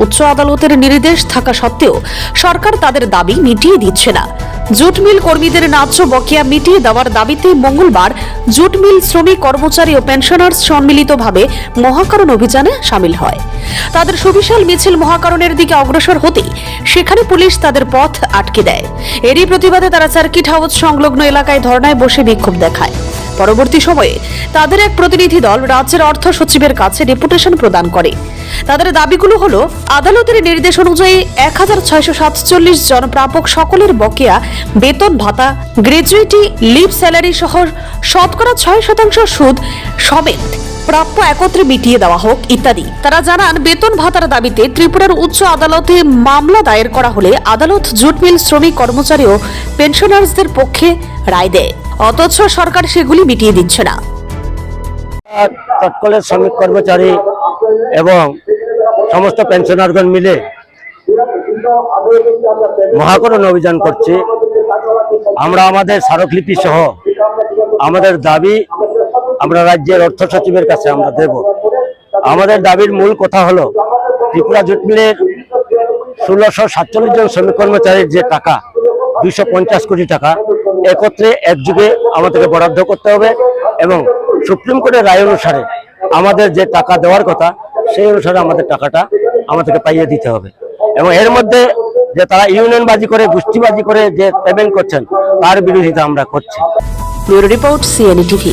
উচ্চ আদালতের নির্দেশ থাকা সত্ত্বেও সরকার তাদের দাবি মিটিয়ে দিচ্ছে না। জুট মিল কর্মীদের ন্যায্য বকেয়া মিটিয়ে দেওয়ার দাবিতে মঙ্গলবার জুট মিল শ্রমিক, কর্মচারী ও পেনশনার্স সম্মিলিতভাবে মহাকরণ অভিযানে সামিল হয়। তাদের সুবিশাল মিছিল মহাকরণের দিকে অগ্রসর হতেই সেখানে পুলিশ তাদের পথ আটকে দেয়। এরই প্রতিবাদে তারা সার্কিট হাউস সংলগ্ন এলাকায় ধর্নায় বসে বিক্ষোভ দেখায়। পরবর্তী সময়ে তাদের এক প্রতিনিধি দল রাজ্যের অর্থ সচিবের কাছে ডেপুটেশন প্রদান করে। তাদের দাবিগুলো হলো, আদালতের নির্দেশ অনুযায়ী 1647 জন প্রাপক সকলের বকেয়া বেতন ভাতা, গ্র্যাচুইটি, লিভ স্যালারি সহ শতকরা 6% সুদ সমেত প্রাপ্য একত্রে মিটিয়ে দেওয়া হোক ইত্যাদি। তারা জানান, বেতন ভাতার দাবিতে ত্রিপুরার উচ্চ আদালতে মামলা দায়ের করা হলে আদালত জুট মিল শ্রমিক, কর্মচারী ও পেনশনার্সদের পক্ষে রায় দেয়, অথচ সরকার সেগুলি মিটিয়ে দিচ্ছে না। তৎকালের শ্রমিক, কর্মচারী এবং সমস্ত পেনশনারগণ মিলে মহাকরণ অভিযান করছি। আমরা আমাদের স্মারকলিপি সহ আমাদের দাবি আমরা রাজ্যের অর্থ সচিবের কাছে আমরা দেব। আমাদের দাবির মূল কথা হলো, ত্রিপুরা জুট মিলের 1647 জন শ্রমিক কর্মচারীর যে টাকা 250 কোটি টাকা একত্রে একযুগে আমাদেরকে বরাদ্দ করতে হবে এবং সুপ্রিম কোর্টের রায় অনুসারে আমাদের যে টাকা দেওয়ার কথা সেই অনুসারে আমাদের টাকাটা আমাদেরকে পাইয়ে দিতে হবে। এবং এর মধ্যে যে তারা ইউনিয়নবাজি করে, গোষ্ঠীবাজি করে যে পেমেন্ট করছেন তার বিরোধিতা আমরা করছি। Bureau report, CNA TV।